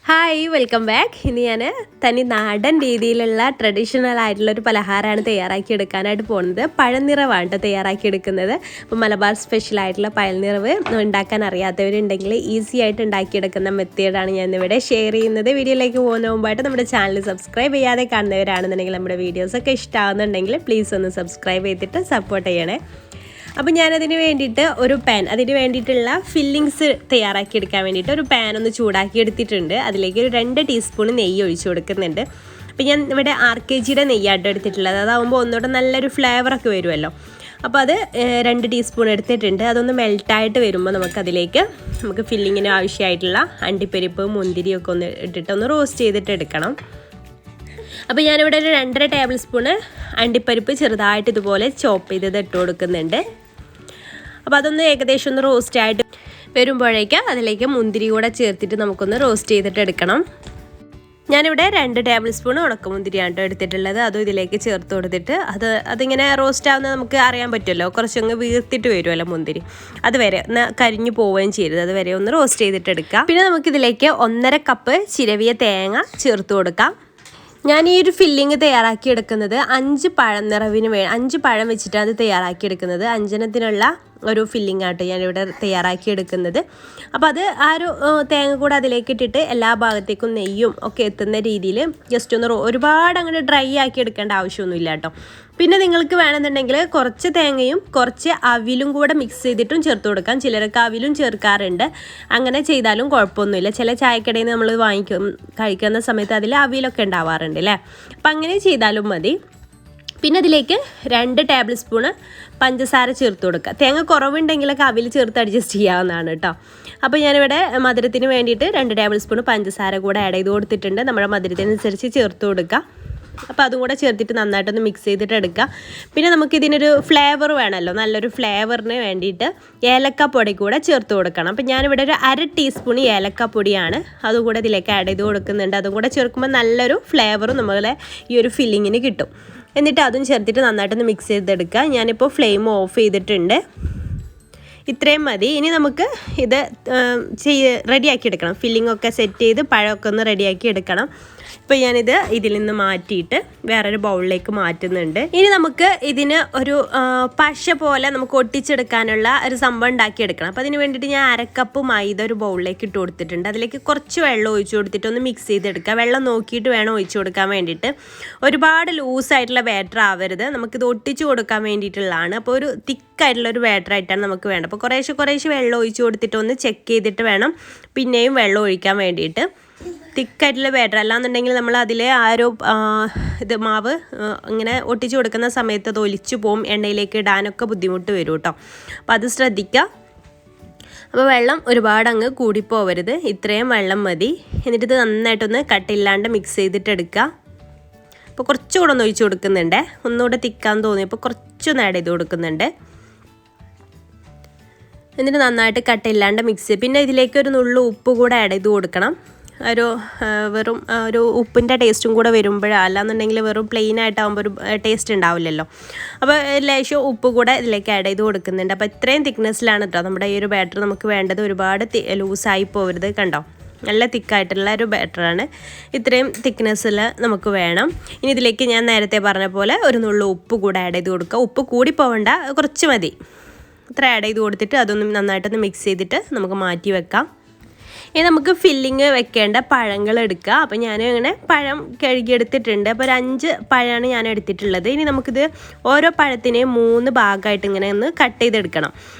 Hi welcome back. ഇനി ഞാൻ തനി നാടൻ രീതിയിലുള്ള ട്രഡീഷണൽ ആയിട്ടുള്ളൊരു പലഹാരമാണ് തയ്യാറാക്കിയെടുക്കാനായിട്ട് പോകുന്നത്. പഴനിറവാണ് തയ്യാറാക്കിയെടുക്കുന്നത്. അപ്പോൾ മലബാർ സ്പെഷ്യൽ ആയിട്ടുള്ള പഴനിറവ് ഉണ്ടാക്കാൻ അറിയാത്തവരുണ്ടെങ്കിൽ ഈസി ആയിട്ട് ഉണ്ടാക്കിയെടുക്കുന്ന മെത്തേഡാണ് ഞാൻ ഇവിടെ ഷെയർ ചെയ്യുന്നത്. വീഡിയോയിലേക്ക് പോകുന്ന മുമ്പായിട്ട് നമ്മുടെ ചാനൽ സബ്സ്ക്രൈബ് ചെയ്യാതെ കാണുന്നവരാണെന്നുണ്ടെങ്കിൽ നമ്മുടെ വീഡിയോസൊക്കെ ഇഷ്ടമാകുന്നുണ്ടെങ്കിൽ പ്ലീസ് ഒന്ന് സബ്സ്ക്രൈബ് ചെയ്തിട്ട് സപ്പോർട്ട് ചെയ്യണേ. അപ്പോൾ ഞാനതിന് വേണ്ടിയിട്ട് അതിന് വേണ്ടിയിട്ടുള്ള ഫില്ലിങ്സ് തയ്യാറാക്കിയെടുക്കാൻ വേണ്ടിയിട്ട് ഒരു പാൻ ഒന്ന് ചൂടാക്കി എടുത്തിട്ടുണ്ട്. അതിലേക്ക് ഒരു 2 ടീസ്പൂൺ നെയ്യ് ഒഴിച്ചു കൊടുക്കുന്നുണ്ട്. അപ്പോൾ ഞാൻ ഇവിടെ RKGയുടെ നെയ്യായിട്ട് എടുത്തിട്ടുള്ളത്. അതാകുമ്പോൾ ഒന്നുകൂടെ നല്ലൊരു ഫ്ലേവറൊക്കെ വരുമല്ലോ. അപ്പോൾ അത് 2 ടീസ്പൂൺ എടുത്തിട്ടുണ്ട്. അതൊന്ന് മെൽട്ടായിട്ട് വരുമ്പോൾ നമുക്ക് ഫില്ലിങ്ങിന് ആവശ്യമായിട്ടുള്ള അണ്ടിപ്പരിപ്പ് മുന്തിരിയൊക്കെ ഒന്ന് ഇട്ടിട്ടൊന്ന് റോസ്റ്റ് ചെയ്തിട്ട് എടുക്കണം. അപ്പോൾ ഞാനിവിടെ ഒരു 2.5 ടേബിൾ സ്പൂണ് അണ്ടിപ്പരിപ്പ് ചെറുതായിട്ട് ഇതുപോലെ ചോപ്പ് ചെയ്തത് ഇട്ട് കൊടുക്കുന്നുണ്ട്. അപ്പോൾ അതൊന്ന് ഏകദേശം ഒന്ന് റോസ്റ്റ് ആയിട്ട് വരുമ്പോഴേക്ക് അതിലേക്ക് മുന്തിരി കൂടെ ചേർത്തിട്ട് നമുക്കൊന്ന് റോസ്റ്റ് ചെയ്തിട്ട് എടുക്കണം. ഞാനിവിടെ 2 ടേബിൾ സ്പൂൺ ഉണക്കമുന്തിരിയാണ് എടുത്തിട്ടുള്ളത്. അതും ഇതിലേക്ക് ചേർത്ത് കൊടുത്തിട്ട് അതിങ്ങനെ റോസ്റ്റ് ആവുന്നത് നമുക്ക് അറിയാൻ പറ്റുമല്ലോ. കുറച്ചങ്ങ് വീർത്തിട്ട് വരുമല്ലോ മുന്തിരി. അതുവരെ ഒന്ന് കരിഞ്ഞു പോവുകയും ചെയ്യരുത്. അതുവരെ ഒന്ന് റോസ്റ്റ് ചെയ്തിട്ട് എടുക്കാം. പിന്നെ നമുക്കിതിലേക്ക് 1.5 കപ്പ് ചിരവിയ തേങ്ങ ചേർത്ത് കൊടുക്കാം. ഞാൻ ഈ ഒരു ഫില്ലിങ് തയ്യാറാക്കിയെടുക്കുന്നത് 5 പഴം വെച്ചിട്ടാണ് അത് തയ്യാറാക്കിയെടുക്കുന്നത്. 5 ഒരു ഫില്ലിംഗ് ആയിട്ട് ഞാനിവിടെ തയ്യാറാക്കിയെടുക്കുന്നത്. അപ്പോൾ അത് ആ ഒരു തേങ്ങ കൂടെ അതിലേക്ക് ഇട്ടിട്ട് എല്ലാ ഭാഗത്തേക്കും നെയ്യും ഒക്കെ എത്തുന്ന രീതിയിൽ ജസ്റ്റ് ഒന്ന് ഒരുപാട് അങ്ങോട്ട് ഡ്രൈ ആക്കി എടുക്കേണ്ട ആവശ്യമൊന്നുമില്ല കേട്ടോ. പിന്നെ നിങ്ങൾക്ക് വേണമെന്നുണ്ടെങ്കിൽ കുറച്ച് തേങ്ങയും കുറച്ച് അവിലും കൂടെ മിക്സ് ചെയ്തിട്ടും ചേർത്ത് കൊടുക്കാം. ചിലരൊക്കെ അവിലും ചേർക്കാറുണ്ട്. അങ്ങനെ ചെയ്താലും കുഴപ്പമൊന്നുമില്ല. ചില ചായക്കടയിൽ നിന്ന് നമ്മൾ കഴിക്കുന്ന സമയത്ത് അതിൽ അവിലൊക്കെ ഉണ്ടാവാറുണ്ട് അല്ലേ. അപ്പം അങ്ങനെ ചെയ്താലും മതി. പിന്നെ അതിലേക്ക് 2 ടേബിൾ സ്പൂണ് പഞ്ചസാര ചേർത്ത് കൊടുക്കുക. തേങ്ങ കുറവുണ്ടെങ്കിലൊക്കെ അവിൽ ചേർത്ത് അഡ്ജസ്റ്റ് ചെയ്യാവുന്നതാണ് കേട്ടോ. അപ്പോൾ ഞാനിവിടെ മധുരത്തിന് വേണ്ടിയിട്ട് 2 ടേബിൾ സ്പൂണ് പഞ്ചസാര കൂടെ ആഡ് ചെയ്ത് കൊടുത്തിട്ടുണ്ട്. നമ്മുടെ മധുരത്തിനനുസരിച്ച് ചേർത്ത് കൊടുക്കുക. അപ്പോൾ അതും കൂടെ ചേർത്തിട്ട് നന്നായിട്ടൊന്ന് മിക്സ് ചെയ്തിട്ട് എടുക്കുക. പിന്നെ നമുക്കിതിനൊരു ഫ്ലേവർ വേണമല്ലോ. നല്ലൊരു ഫ്ലേവറിന് വേണ്ടിയിട്ട് ഏലക്കപ്പൊടി കൂടെ ചേർത്ത് കൊടുക്കണം. അപ്പോൾ ഞാനിവിടെ ഒരു 1/2 ടീസ്പൂൺ ഏലക്കപ്പൊടിയാണ് അതും കൂടെ ഇതിലേക്ക് ആഡ് ചെയ്ത് കൊടുക്കുന്നുണ്ട്. അതും കൂടെ ചേർക്കുമ്പോൾ നല്ലൊരു ഫ്ലേവറും നമ്മളെ ഈ ഒരു ഫില്ലിങ്ങിന് കിട്ടും. എന്നിട്ട് അതും ചേർത്തിട്ട് നന്നായിട്ടൊന്ന് മിക്സ് ചെയ്തെടുക്കുക. ഞാനിപ്പോൾ ഫ്ലെയിം ഓഫ് ചെയ്തിട്ടുണ്ട്. ഇത്രയും മതി. ഇനി നമുക്ക് ഇത് റെഡിയാക്കി എടുക്കണം. ഫില്ലിംഗ് ഒക്കെ സെറ്റ് ചെയ്ത് പഴമൊക്കെ ഒന്ന് റെഡിയാക്കി എടുക്കണം. ഇപ്പോൾ ഞാനിത് ഇതിൽ നിന്ന് മാറ്റിയിട്ട് വേറൊരു ബൗളിലേക്ക് മാറ്റുന്നുണ്ട്. ഇനി നമുക്ക് ഇതിന് ഒരു പശ പോലെ നമുക്ക് ഒട്ടിച്ചെടുക്കാനുള്ള ഒരു സംഭവം ഉണ്ടാക്കിയെടുക്കണം. അപ്പോൾ അതിന് വേണ്ടിയിട്ട് ഞാൻ 1/2 കപ്പ് മൈദ ഒരു ബൗളിലേക്ക് ഇട്ട് കൊടുത്തിട്ടുണ്ട്. അതിലേക്ക് കുറച്ച് വെള്ളം ഒഴിച്ചു കൊടുത്തിട്ട് ഒന്ന് മിക്സ് ചെയ്തെടുക്കുക. വെള്ളം നോക്കിയിട്ട് വേണം ഒഴിച്ചു കൊടുക്കാൻ വേണ്ടിയിട്ട്. ഒരുപാട് ലൂസായിട്ടുള്ള ബാറ്റർ ആവരുത്. നമുക്കിത് ഒട്ടിച്ച് കൊടുക്കാൻ വേണ്ടിയിട്ടുള്ളതാണ്. അപ്പോൾ ഒരു തിക്കായിട്ടുള്ളൊരു ബാറ്ററായിട്ടാണ് നമുക്ക് വേണ്ടത്. അപ്പോൾ കുറേശ്ശെ വെള്ളം ഒഴിച്ചു കൊടുത്തിട്ട് ഒന്ന് ചെക്ക് ചെയ്തിട്ട് വേണം പിന്നെയും വെള്ളം ഒഴിക്കാൻ വേണ്ടിയിട്ട്. തിക്കായിട്ടുള്ള ബാറ്റർ അല്ലാന്നുണ്ടെങ്കിൽ നമ്മൾ അതിൽ മാവ് ഇങ്ങനെ ഒട്ടിച്ച് കൊടുക്കുന്ന സമയത്ത് അത് ഒലിച്ചു പോകും. എണ്ണയിലേക്ക് ഇടാനൊക്കെ ബുദ്ധിമുട്ട് വരും കേട്ടോ. അപ്പോൾ അത് ശ്രദ്ധിക്കുക. അപ്പോൾ വെള്ളം ഒരുപാട് അങ്ങ് കൂടിപ്പോവരുത്. ഇത്രയും വെള്ളം മതി. എന്നിട്ട് ഇത് നന്നായിട്ടൊന്ന് കട്ടില്ലാണ്ട് മിക്സ് ചെയ്തിട്ട് എടുക്കുക. അപ്പോൾ കുറച്ചുകൂടെ ഒന്ന് ഒഴിച്ച് കൊടുക്കുന്നുണ്ട്. ഒന്നുകൂടെ തിക്കാൻ തോന്നിയപ്പോൾ കുറച്ചൊന്ന് ആഡ് ചെയ്ത് കൊടുക്കുന്നുണ്ട്. എന്നിട്ട് നന്നായിട്ട് കട്ടില്ലാണ്ട് മിക്സ് ചെയ്ത് പിന്നെ ഇതിലേക്ക് ഒരു നുള്ളു ഉപ്പ് കൂടെ ആഡ് ചെയ്ത് കൊടുക്കണം. വെറും ഒരു ഉപ്പിൻ്റെ ടേസ്റ്റും കൂടെ വരുമ്പോഴാണ്. അല്ലാന്നുണ്ടെങ്കിൽ വെറും പ്ലെയിൻ ആയിട്ടാകുമ്പോൾ ഒരു ടേസ്റ്റ് ഉണ്ടാവില്ലല്ലോ. അപ്പോൾ ലേശം ഉപ്പ് കൂടെ ഇതിലേക്ക് ആഡ് ചെയ്ത് കൊടുക്കുന്നുണ്ട്. അപ്പോൾ ഇത്രയും തിക്നെസ്സിലാണ് കേട്ടോ നമ്മുടെ ഈ ഒരു ബാറ്റർ നമുക്ക് വേണ്ടത്. ഒരുപാട് ലൂസായി പോകരുത്. കണ്ടോ, നല്ല തിക്കായിട്ടുള്ള ഒരു ബാറ്ററാണ്. ഇത്രയും തിക്നെസ്സിൽ നമുക്ക് വേണം. ഇനി ഇതിലേക്ക് ഞാൻ നേരത്തെ പറഞ്ഞ പോലെ ഒരു നുള്ളു ഉപ്പ് കൂടെ ആഡ് ചെയ്ത് കൊടുക്കുക. ഉപ്പ് കൂടി പോകണ്ട, കുറച്ച് മതി. ഇത്ര ആഡ് ചെയ്ത് കൊടുത്തിട്ട് അതൊന്നും നന്നായിട്ടൊന്ന് മിക്സ് ചെയ്തിട്ട് നമുക്ക് മാറ്റി വെക്കാം. ഇനി നമുക്ക് ഫില്ലിങ് വെക്കേണ്ട പഴങ്ങൾ എടുക്കുക. അപ്പോൾ ഞാൻ ഇങ്ങനെ പഴം കഴുകിയെടുത്തിട്ടുണ്ട്. അപ്പോൾ ഒരു 5 പഴമാണ് ഞാൻ എടുത്തിട്ടുള്ളത്. ഇനി നമുക്കിത് ഓരോ പഴത്തിനെയും 3 ഭാഗമായിട്ട് ഇങ്ങനെ ഒന്ന് കട്ട് ചെയ്തെടുക്കണം.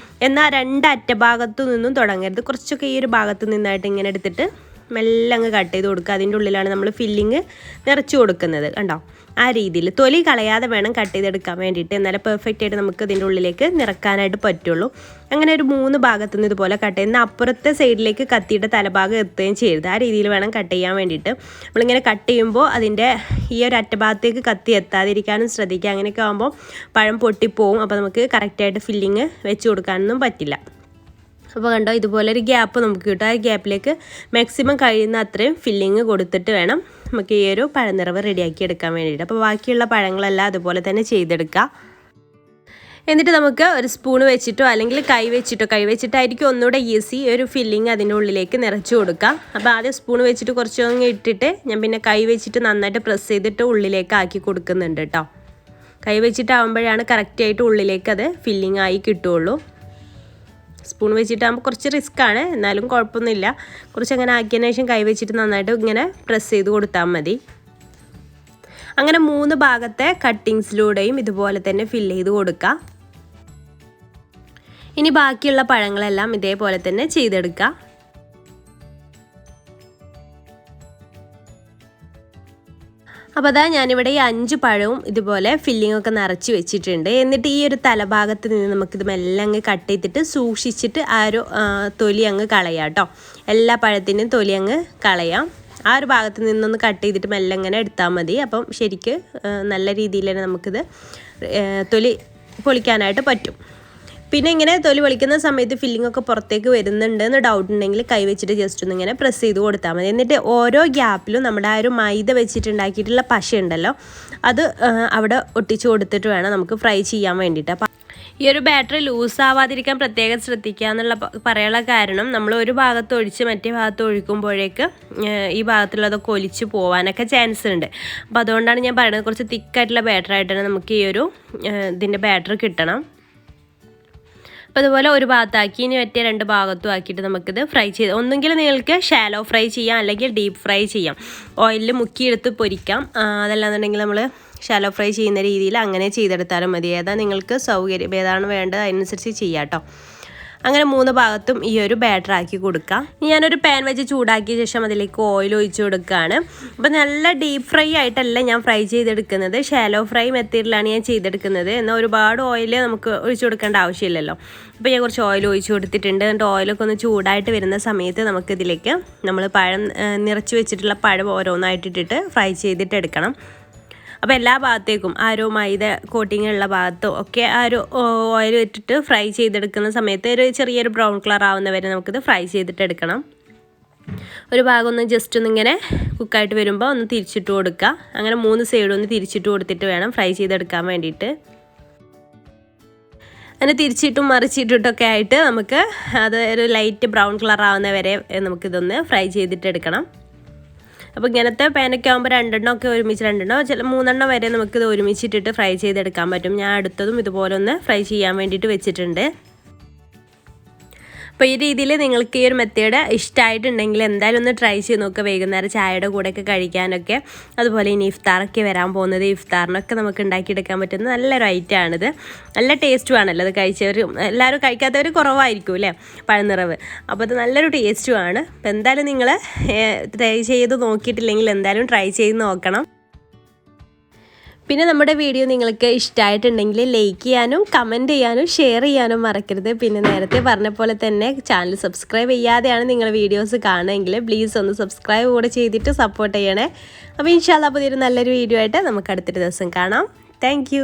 എന്നാൽ 2 അറ്റഭാഗത്തു നിന്നും തുടങ്ങരുത്. കുറച്ചൊക്കെ ഈ ഒരു ഭാഗത്ത് നിന്നായിട്ട് ഇങ്ങനെ എടുത്തിട്ട് മെല്ലെ അങ്ങ് കട്ട് ചെയ്ത് കൊടുക്കുക. അതിൻ്റെ ഉള്ളിലാണ് നമ്മൾ ഫില്ലിങ് നിറച്ച് കൊടുക്കുന്നത്. കണ്ടോ, ആ രീതിയിൽ തൊലി കളയാതെ വേണം കട്ട് ചെയ്തെടുക്കാൻ വേണ്ടിയിട്ട്. എന്നാലും പെർഫെക്റ്റ് ആയിട്ട് നമുക്ക് ഇതിൻ്റെ ഉള്ളിലേക്ക് നിറക്കാനായിട്ട് പറ്റുള്ളൂ. അങ്ങനെ ഒരു 3 ഭാഗത്തു നിന്ന് ഇതുപോലെ കട്ട് ചെയ്യുന്ന അപ്പുറത്തെ സൈഡിലേക്ക് കത്തിയുടെ തലഭാഗം എത്തുകയും ചെയ്യരുത്. ആ രീതിയിൽ വേണം കട്ട് ചെയ്യാൻ വേണ്ടിയിട്ട്. നമ്മളിങ്ങനെ കട്ട് ചെയ്യുമ്പോൾ അതിൻ്റെ ഈ ഒരു അറ്റഭാഗത്തേക്ക് കത്തി എത്താതിരിക്കാനും ശ്രദ്ധിക്കുക. അങ്ങനെയൊക്കെ ആകുമ്പോൾ പഴം പൊട്ടിപ്പോവും. അപ്പോൾ നമുക്ക് കറക്റ്റായിട്ട് ഫില്ലിങ് വെച്ച് കൊടുക്കാനൊന്നും പറ്റില്ല. അപ്പോൾ കണ്ടോ, ഇതുപോലെ ഒരു ഗ്യാപ്പ് നമുക്ക് കിട്ടും. ആ ഗ്യാപ്പിലേക്ക് മാക്സിമം കഴിയുന്ന അത്രയും ഫില്ലിങ് കൊടുത്തിട്ട് വേണം നമുക്ക് ഈ ഒരു പഴനിറവ് റെഡിയാക്കി എടുക്കാൻ വേണ്ടിയിട്ട്. അപ്പോൾ ബാക്കിയുള്ള പഴങ്ങളെല്ലാം അതുപോലെ തന്നെ ചെയ്തെടുക്കുക. എന്നിട്ട് നമുക്ക് ഒരു സ്പൂൺ വെച്ചിട്ടോ അല്ലെങ്കിൽ കൈ വെച്ചിട്ടായിരിക്കും ഒന്നുകൂടെ ഈസി ഒരു ഫില്ലിങ് അതിൻ്റെ ഉള്ളിലേക്ക് നിറച്ച് കൊടുക്കാം. അപ്പോൾ ആദ്യം സ്പൂൺ വെച്ചിട്ട് കുറച്ചൊന്ന് ഇട്ടിട്ട് ഞാൻ പിന്നെ കൈ വെച്ചിട്ട് നന്നായിട്ട് പ്രസ് ചെയ്തിട്ട് ഉള്ളിലേക്ക് ആക്കി കൊടുക്കുന്നുണ്ട് കേട്ടോ. കൈ വെച്ചിട്ടാകുമ്പോഴാണ് കറക്റ്റായിട്ട് ഉള്ളിലേക്ക് അത് ഫില്ലിങ് ആയി കിട്ടുകയുള്ളൂ. സ്പൂൺ വെച്ചിട്ടാകുമ്പോൾ കുറച്ച് റിസ്ക്കാണ്, എന്നാലും കുഴപ്പമൊന്നുമില്ല. കുറച്ചങ്ങനെ ആക്കിയതിന് ശേഷം കൈ വെച്ചിട്ട് നന്നായിട്ട് ഇങ്ങനെ പ്രസ് ചെയ്ത് കൊടുത്താൽ മതി. അങ്ങനെ 3 ഭാഗത്തെ കട്ടിങ്സിലൂടെയും ഇതുപോലെ തന്നെ ഫില്ല് ചെയ്ത് കൊടുക്കുക. ഇനി ബാക്കിയുള്ള പഴങ്ങളെല്ലാം ഇതേപോലെ തന്നെ ചെയ്തെടുക്കുക. അപ്പോൾ അതാ ഞാനിവിടെ ഈ 5 പഴവും ഇതുപോലെ ഫില്ലിങ്ങൊക്കെ നിറച്ച് വെച്ചിട്ടുണ്ട്. എന്നിട്ട് ഈ ഒരു തലഭാഗത്ത് നിന്ന് നമുക്കിത് മെല്ലെ അങ്ങ് കട്ട് ചെയ്തിട്ട് സൂക്ഷിച്ചിട്ട് ആ ഒരു തൊലി അങ്ങ് കളയാം കേട്ടോ. എല്ലാ പഴത്തിൻ്റെയും തൊലി അങ്ങ് കളയാം. ആ ഒരു ഭാഗത്ത് നിന്നൊന്ന് കട്ട് ചെയ്തിട്ട് മെല്ലെ അങ്ങനെ എടുത്താൽ മതി. അപ്പം ശരിക്ക് നല്ല രീതിയിൽ തന്നെ നമുക്കിത് തൊലി പൊളിക്കാനായിട്ട് പറ്റും. പിന്നെ ഇങ്ങനെ തൊലി പൊളിക്കുന്ന സമയത്ത് ഫില്ലിങ്ങൊക്കെ പുറത്തേക്ക് വരുന്നുണ്ട് എന്ന് ഡൗട്ട് ഉണ്ടെങ്കിൽ കൈ വെച്ചിട്ട് ജസ്റ്റ് ഒന്ന് ഇങ്ങനെ പ്രസ് ചെയ്ത് കൊടുത്താൽ മതി. എന്നിട്ട് ഓരോ ഗ്യാപ്പിലും നമ്മുടെ ആ ഒരു മൈദ വെച്ചിട്ടുണ്ടാക്കിയിട്ടുള്ള പശ ഉണ്ടല്ലോ അത് അവിടെ ഒട്ടിച്ച് കൊടുത്തിട്ട് വേണം നമുക്ക് ഫ്രൈ ചെയ്യാൻ വേണ്ടിയിട്ട്. അപ്പം ഈ ഒരു ബാറ്ററി ലൂസ് ആവാതിരിക്കാൻ പ്രത്യേകം ശ്രദ്ധിക്കുക എന്നുള്ള പറയാനുള്ള കാരണം നമ്മൾ ഒരു ഭാഗത്ത് ഒഴിച്ച് മറ്റേ ഭാഗത്ത് ഒഴിക്കുമ്പോഴേക്ക് ഈ ഭാഗത്തുള്ളതൊക്കെ ഒലിച്ച് പോകാനൊക്കെ ചാൻസ് ഉണ്ട്. അപ്പോൾ അതുകൊണ്ടാണ് ഞാൻ പറയുന്നത് കുറച്ച് തിക്കായിട്ടുള്ള ബാറ്ററായിട്ട് തന്നെ നമുക്ക് ഈ ഒരു ഇതിൻ്റെ ബാറ്ററി കിട്ടണം. അപ്പോൾ അതുപോലെ ഒരു ഭാഗത്താക്കി ഇനി മറ്റേ 2 ഭാഗത്തും ആക്കിയിട്ട് നമുക്കിത് ഫ്രൈ ചെയ്ത് ഒന്നുകിൽ നിങ്ങൾക്ക് ഷാലോ ഫ്രൈ ചെയ്യാം അല്ലെങ്കിൽ ഡീപ്പ് ഫ്രൈ ചെയ്യാം. ഓയിലിൽ മുക്കിയെടുത്ത് പൊരിക്കാം. അതല്ലാന്നുണ്ടെങ്കിൽ നമ്മൾ ഷാലോ ഫ്രൈ ചെയ്യുന്ന രീതിയിൽ അങ്ങനെ ചെയ്തെടുത്താലും മതി. ഏതാ നിങ്ങൾക്ക് സൗകര്യം, ഏതാണ് വേണ്ടത് അതിനനുസരിച്ച് ചെയ്യാം കേട്ടോ. അങ്ങനെ 3 ഭാഗത്തും ഈ ഒരു ബാറ്റർ ആക്കി കൊടുക്കാം. ഞാനൊരു പാൻ വെച്ച് ചൂടാക്കിയ ശേഷം അതിലേക്ക് ഓയിൽ ഒഴിച്ച് കൊടുക്കുകയാണ്. അപ്പോൾ നല്ല ഡീപ്പ് ഫ്രൈ ആയിട്ടല്ല ഞാൻ ഫ്രൈ ചെയ്തെടുക്കുന്നത്, ഷാലോ ഫ്രൈ മെത്തേഡിലാണ് ഞാൻ ചെയ്തെടുക്കുന്നത്. എന്നാൽ ഒരുപാട് ഓയിൽ നമുക്ക് ഒഴിച്ചു കൊടുക്കേണ്ട ആവശ്യമില്ലല്ലോ. അപ്പോൾ ഞാൻ കുറച്ച് ഓയിൽ ഒഴിച്ച് കൊടുത്തിട്ടുണ്ട്. എന്നിട്ട് ഓയിലൊക്കെ ഒന്ന് ചൂടായിട്ട് വരുന്ന സമയത്ത് നമുക്കിതിലേക്ക് നമ്മൾ പഴം നിറച്ച് വെച്ചിട്ടുള്ള പഴം ഓരോന്നായിട്ടിട്ടിട്ട് ഫ്രൈ ചെയ്തിട്ട് എടുക്കണം. അപ്പോൾ എല്ലാ ഭാഗത്തേക്കും ആ ഒരു മൈദ കോട്ടിങ് ഉള്ള ഭാഗത്തും ഒക്കെ ആ ഒരു ഓയിൽ ഇട്ടിട്ട് ഫ്രൈ ചെയ്തെടുക്കുന്ന സമയത്ത് ഒരു ചെറിയൊരു ബ്രൗൺ കളർ ആവുന്നവരെ നമുക്കിത് ഫ്രൈ ചെയ്തിട്ട് എടുക്കണം. ഒരു ഭാഗം ഒന്ന് ജസ്റ്റ് ഒന്നിങ്ങനെ കുക്കായിട്ട് വരുമ്പോൾ ഒന്ന് തിരിച്ചിട്ട് കൊടുക്കുക. അങ്ങനെ 3 സൈഡും ഒന്ന് തിരിച്ചിട്ട് കൊടുത്തിട്ട് വേണം ഫ്രൈ ചെയ്തെടുക്കാൻ വേണ്ടിയിട്ട്. അങ്ങനെ തിരിച്ചിട്ടും മറിച്ചിട്ടിട്ടൊക്കെ ആയിട്ട് നമുക്ക് അത് ഒരു ലൈറ്റ് ബ്രൗൺ കളർ ആവുന്നവരെ നമുക്കിതൊന്ന് ഫ്രൈ ചെയ്തിട്ടെടുക്കണം. അപ്പോൾ ഇങ്ങനത്തെ പാനൊക്കെ ആകുമ്പോൾ 2 ഒക്കെ ഒരുമിച്ച് 2 3 വരെ നമുക്കിത് ഒരുമിച്ചിട്ടിട്ട് ഫ്രൈ ചെയ്തെടുക്കാൻ പറ്റും. ഞാൻ അടുത്തതും ഇതുപോലെ ഒന്ന് ഫ്രൈ ചെയ്യാൻ വേണ്ടിയിട്ട് വെച്ചിട്ടുണ്ട്. അപ്പോൾ ഈ രീതിയിൽ നിങ്ങൾക്ക് ഈ ഒരു മെത്തേഡ് ഇഷ്ടമായിട്ടുണ്ടെങ്കിൽ എന്തായാലും ഒന്ന് ട്രൈ ചെയ്ത് നോക്കുക. വൈകുന്നേരം ചായയുടെ കൂടെയൊക്കെ കഴിക്കാനൊക്കെ, അതുപോലെ ഇനി ഇഫ്താറൊക്കെ വരാൻ പോകുന്നത്, ഇഫ്താറിനൊക്കെ നമുക്ക് ഉണ്ടാക്കിയെടുക്കാൻ പറ്റുന്ന നല്ലൊരു ഐറ്റമാണിത്. നല്ല ടേസ്റ്റുമാണല്ലോ അത്. കഴിച്ചവർ എല്ലാവരും കഴിക്കാത്തവർ കുറവായിരിക്കും അല്ലേ പഴനിറവ്. അപ്പോൾ അത് നല്ലൊരു ടേസ്റ്റുമാണ്. അപ്പോൾ എന്തായാലും നിങ്ങൾ ട്രൈ ചെയ്ത് നോക്കിയിട്ടില്ലെങ്കിൽ എന്തായാലും ട്രൈ ചെയ്ത് നോക്കണം. പിന്നെ നമ്മുടെ വീഡിയോ നിങ്ങൾക്ക് ഇഷ്ടമായിട്ടുണ്ടെങ്കിൽ ലൈക്ക് ചെയ്യാനും കമൻറ്റ് ചെയ്യാനും ഷെയർ ചെയ്യാനും മറക്കരുത്. പിന്നെ നേരത്തെ പറഞ്ഞ പോലെ തന്നെ ചാനൽ സബ്സ്ക്രൈബ് ചെയ്യാതെയാണ് നിങ്ങൾ വീഡിയോസ് കാണുമെങ്കിൽ പ്ലീസ് ഒന്ന് സബ്സ്ക്രൈബ് കൂടെ ചെയ്തിട്ട് സപ്പോർട്ട് ചെയ്യണേ. അപ്പോൾ ഇൻഷാല്ലാ പുതിയൊരു നല്ലൊരു വീഡിയോ ആയിട്ട് നമുക്ക് അടുത്തൊരു ദിവസം കാണാം. താങ്ക്